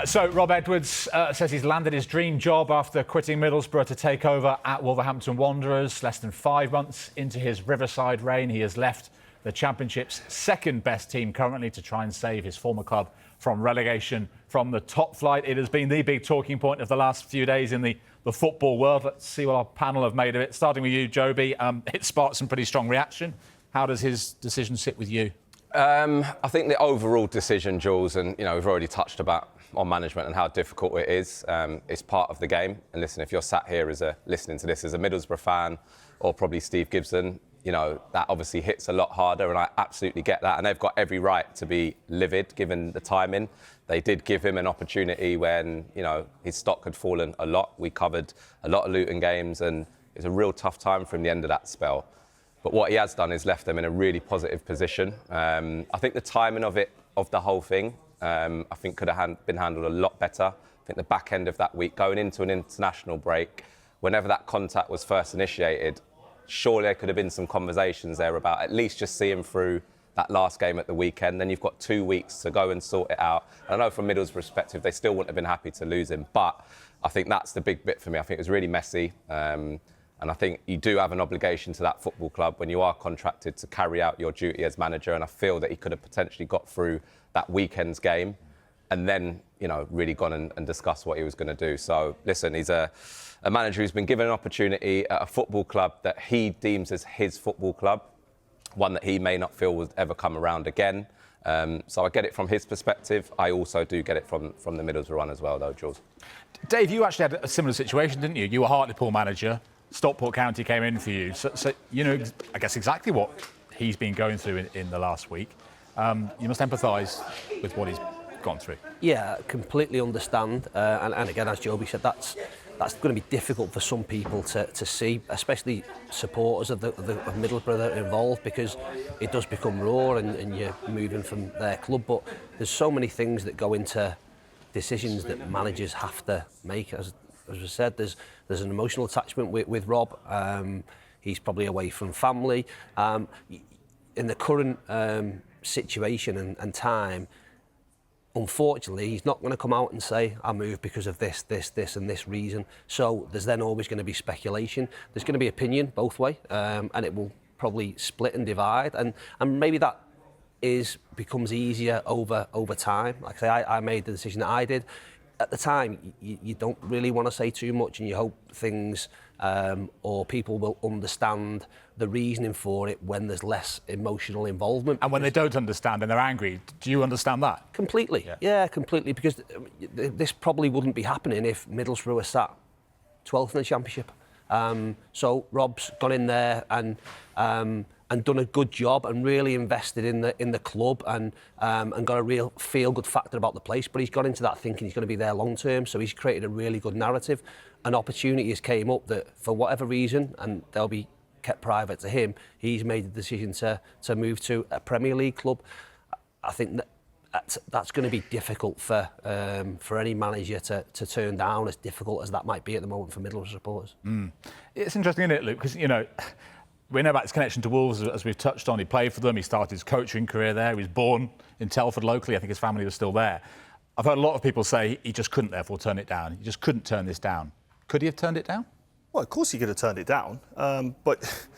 So Rob Edwards says he's landed his dream job after quitting Middlesbrough to take over at Wolverhampton Wanderers. Less than 5 months into his Riverside reign, he has left the Championship's second best team currently to try and save his former club from relegation from the top flight. It has been the big talking point of the last few days in the football world. Let's see what our panel have made of it. Starting with you, Joby, it sparked some pretty strong reaction. How does his decision sit with you? I think the overall decision, Jules, and we've already touched on management and how difficult it is. It's part of the game. And listen, if you're sat here listening to this as a Middlesbrough fan, or probably Steve Gibson, that obviously hits a lot harder, and I absolutely get that. And they've got every right to be livid, given the timing. They did give him an opportunity when, his stock had fallen a lot. We covered a lot of Luton games, and it was a real tough time for him, the end of that spell. But what he has done is left them in a really positive position. I think the timing of the whole thing, I think could have been handled a lot better. I think the back end of that week, going into an international break, whenever that contact was first initiated, surely there could have been some conversations there about at least just seeing through that last game at the weekend. Then you've got 2 weeks to go and sort it out. And I know from Middlesbrough's perspective, they still wouldn't have been happy to lose him. But I think that's the big bit for me. I think it was really messy. And I think you do have an obligation to that football club when you are contracted to carry out your duty as manager. And I feel that he could have potentially got through that weekend's game and then, really gone and discussed what he was going to do. So, listen, he's a manager who's been given an opportunity at a football club that he deems as his football club, one that he may not feel will ever come around again. So I get it from his perspective. I also do get it from the Middlesbrough one as well, though, Jules. Dave, you actually had a similar situation, didn't you? You were Hartlepool manager. Stockport County came in for you. So I guess exactly what he's been going through in the last week. You must empathise with what he's gone through. Yeah, completely understand. And again, as Joby said, that's going to be difficult for some people to see, especially supporters of Middlesbrough that are involved, because it does become raw and you're moving from their club. But there's so many things that go into decisions that managers have to make. As I said, there's an emotional attachment with Rob. He's probably away from family. In the current situation and time, unfortunately, he's not going to come out and say, I moved because of this and this reason. So there's then always going to be speculation. There's going to be opinion both way, and it will probably split and divide. And maybe that becomes easier over time. Like I say, I made the decision that I did. At the time, you don't really want to say too much, and you hope things or people will understand the reasoning for it when there's less emotional involvement. And when they don't understand and they're angry, do you understand that? Completely, yeah, completely, because this probably wouldn't be happening if Middlesbrough were sat 12th in the Championship. So Rob's gone in there and done a good job and really invested in the club and got a real feel-good factor about the place. But he's gone into that thinking he's going to be there long-term, so he's created a really good narrative. An opportunity has came up that, for whatever reason, and they'll be kept private to him, he's made the decision to move to a Premier League club. I think that's going to be difficult for any manager to turn down, as difficult as that might be at the moment for Middlesbrough supporters. It's interesting, isn't it, Luke? Because, we know about his connection to Wolves, as we've touched on. He played for them. He started his coaching career there. He was born in Telford locally. I think his family was still there. I've heard a lot of people say he just couldn't, therefore, turn it down. He just couldn't turn this down. Could he have turned it down? Well, of course he could have turned it down. But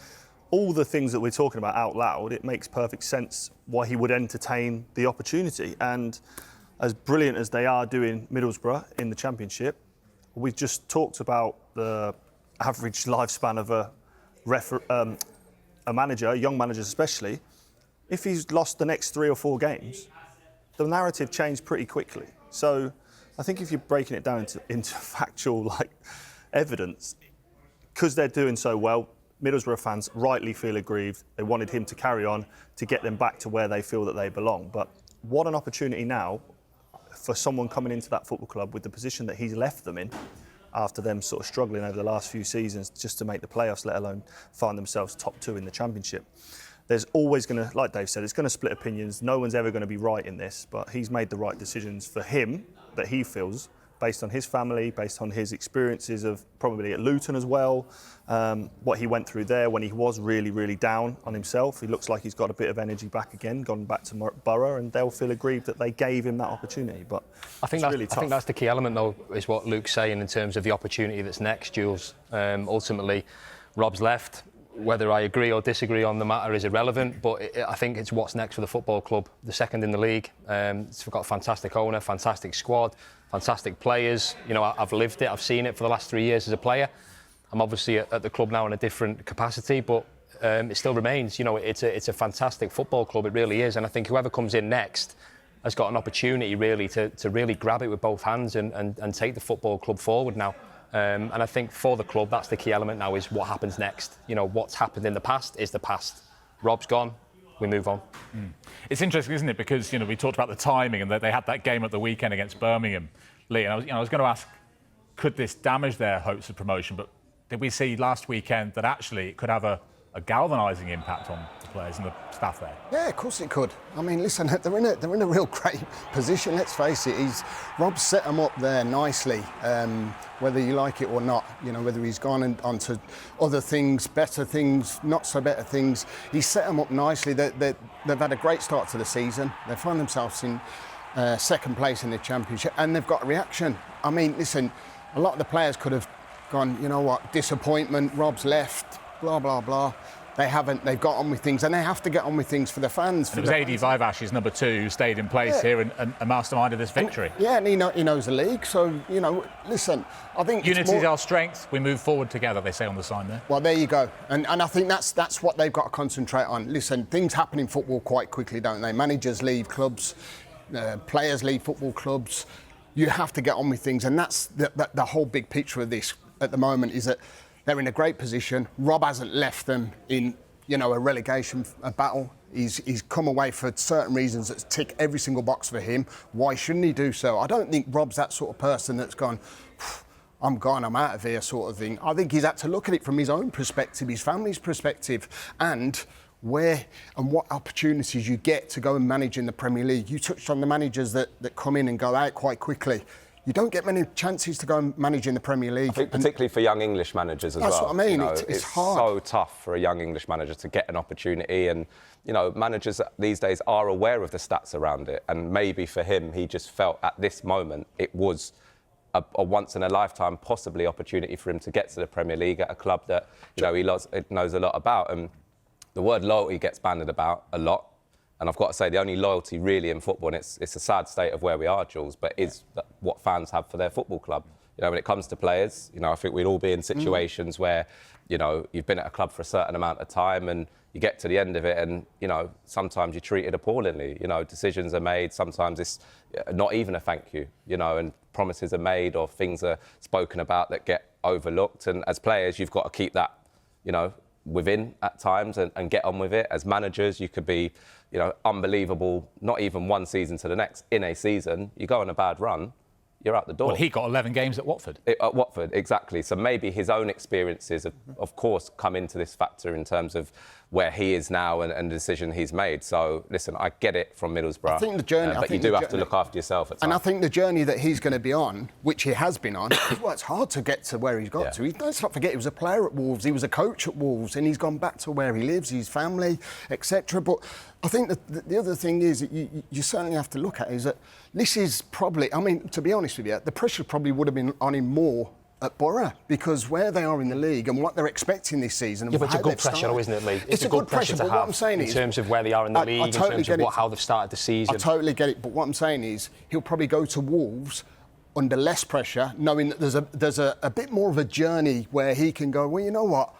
all the things that we're talking about out loud, it makes perfect sense why he would entertain the opportunity. And as brilliant as they are doing Middlesbrough in the Championship, we've just talked about the average lifespan of a manager, young managers especially. If he's lost the next 3 or 4 games, the narrative changed pretty quickly. So I think if you're breaking it down into factual evidence, because they're doing so well, Middlesbrough fans rightly feel aggrieved. They wanted him to carry on to get them back to where they feel that they belong. But what an opportunity now for someone coming into that football club with the position that he's left them in, after them sort of struggling over the last few seasons just to make the playoffs, let alone find themselves top 2 in the Championship. There's always going to, like Dave said, it's going to split opinions. No one's ever going to be right in this, but he's made the right decisions for him that he feels based on his family, based on his experiences of probably at Luton as well, what he went through there when he was really, really down on himself. He looks like he's got a bit of energy back again, gone back to Borough, and they'll feel aggrieved that they gave him that opportunity. But I think that's the key element, though, is what Luke's saying in terms of the opportunity that's next, Jules. Ultimately, Rob's left. Whether I agree or disagree on the matter is irrelevant, but I think it's what's next for the football club. The second in the league. It's got a fantastic owner, fantastic squad, fantastic players. You know, I've lived it, I've seen it for the last 3 years as a player. I'm obviously at the club now in a different capacity, but it still remains. You know, it's a fantastic football club, it really is. And I think whoever comes in next has got an opportunity really to really grab it with both hands and take the football club forward now. And I think for the club, that's the key element now, is what happens next. You know, what's happened in the past is the past. Rob's gone, we move on. It's interesting, isn't it? Because, you know, we talked about the timing and that they had that game at the weekend against Birmingham, Lee. And I was going to ask, could this damage their hopes of promotion? But did we see last weekend that actually it could have a galvanising impact on the players and the staff there? Yeah, of course it could. I mean, listen, they're in a real great position. Let's face it. Rob's set them up there nicely, whether you like it or not. You know, whether he's gone onto other things, better things, not so better things. He's set them up nicely. They've had a great start to the season. They find themselves in second place in the Championship, and they've got a reaction. I mean, listen, a lot of the players could have gone, you know what, disappointment. Rob's left. Blah, blah, blah. They haven't. They've got on with things, and they have to get on with things for the fans. And it was Adi Vivash's number 2 who stayed in place here and masterminded this victory. And he knows the league. So, you know, listen, I think unity is our strength. We move forward together, they say on the sign there. Well, there you go. And I think that's what they've got to concentrate on. Listen, things happen in football quite quickly, don't they? Managers leave clubs, players leave football clubs. You have to get on with things, and that's the whole big picture of this at the moment, is that they're in a great position. Rob hasn't left them in, you know, a relegation battle. He's come away for certain reasons that tick every single box for him. Why shouldn't he do so? I don't think Rob's that sort of person that's gone, I'm gone, I'm out of here sort of thing. I think he's had to look at it from his own perspective, his family's perspective, and where and what opportunities you get to go and manage in the Premier League. You touched on the managers that come in and go out quite quickly. You don't get many chances to go and manage in the Premier League. I think particularly for young English managers as well. That's what I mean. You know, it's hard. So tough for a young English manager to get an opportunity, and you know, managers these days are aware of the stats around it. And maybe for him, he just felt at this moment it was a once in a lifetime possibly opportunity for him to get to the Premier League at a club that you know he knows a lot about. And the word loyalty gets bandied about a lot. And I've got to say, the only loyalty really in football, and it's a sad state of where we are, Jules, but is what fans have for their football club. You know, when it comes to players, you know, I think we'd all be in situations where, you know, you've been at a club for a certain amount of time and you get to the end of it and, you know, sometimes you're treated appallingly. You know, decisions are made, sometimes it's not even a thank you, you know, and promises are made or things are spoken about that get overlooked. And as players, you've got to keep that, you know, within at times and get on with it. As managers, you could be, you know, unbelievable, not even one season to the next. In a season, you go on a bad run, you're out the door. Well, he got 11 games at Watford. At Watford, exactly. So maybe his own experiences, of course, come into this factor in terms of where he is now and the decision he's made. So, listen, I get it from Middlesbrough. I think the journey... but you do have to look after yourself at times. And I think the journey that he's going to be on, which he has been on, well, it's hard to get to where he's got to. Let's not forget he was a player at Wolves, he was a coach at Wolves, and he's gone back to where he lives, his family, etc. But I think that the other thing is that you certainly have to look at is that this is probably... I mean, to be honest with you, the pressure probably would have been on him more at Borough, because where they are in the league and what they're expecting this season... Yeah, but it's a good pressure, though, isn't it, Lee? It's a good pressure to have, what I'm saying in terms of where they are in the league, totally in terms of how they've started the season. I totally get it, but what I'm saying is he'll probably go to Wolves under less pressure, knowing that there's a bit more of a journey where he can go, well, you know what,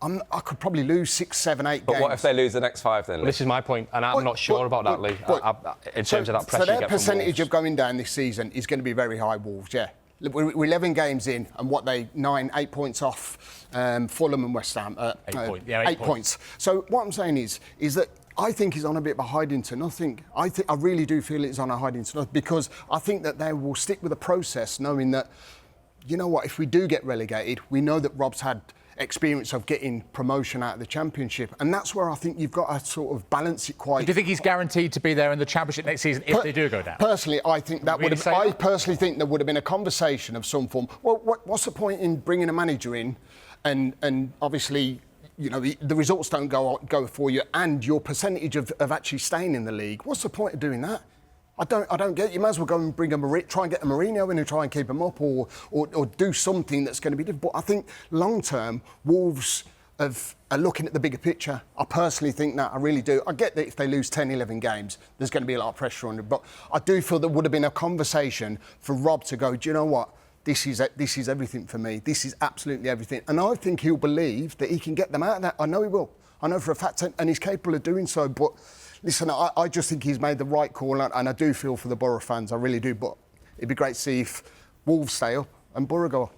I could probably lose 6, 7, 8 games. But what if they lose the next 5 then, Lee? Well, this is my point, and I'm not sure about that, Lee, in terms of that pressure. So their percentage of going down this season is going to be very high, Wolves, yeah. We're 11 games in, and what 8 points off Fulham and West Ham. 8 points. So what I'm saying is that I think he's on a bit of a hiding to nothing. I really do feel it's on a hiding to nothing, because I think that they will stick with the process, knowing that, you know what, if we do get relegated, we know that Rob's had experience of getting promotion out of the Championship. And that's where I think you've got to sort of balance it quite. Do you think he's guaranteed to be there in the Championship next season if they do go down? Personally, I think that would have. I personally think there would have been a conversation of some form. Well, what's the point in bringing a manager in, and obviously, you know, the results don't go for you, and your percentage of actually staying in the league. What's the point of doing that? I don't get it. You might as well go and try and get a Mourinho in and try and keep him up, or do something that's going to be different. But I think long term, Wolves are looking at the bigger picture. I personally think that. I really do. I get that if they lose 10, 11 games, there's going to be a lot of pressure on them. But I do feel there would have been a conversation for Rob to go, do you know what? This is everything for me. This is absolutely everything. And I think he'll believe that he can get them out of that. I know he will. I know for a fact, and he's capable of doing so. But listen, I just think he's made the right call, and I do feel for the Borough fans. I really do. But it'd be great to see if Wolves stay up and Borough go up.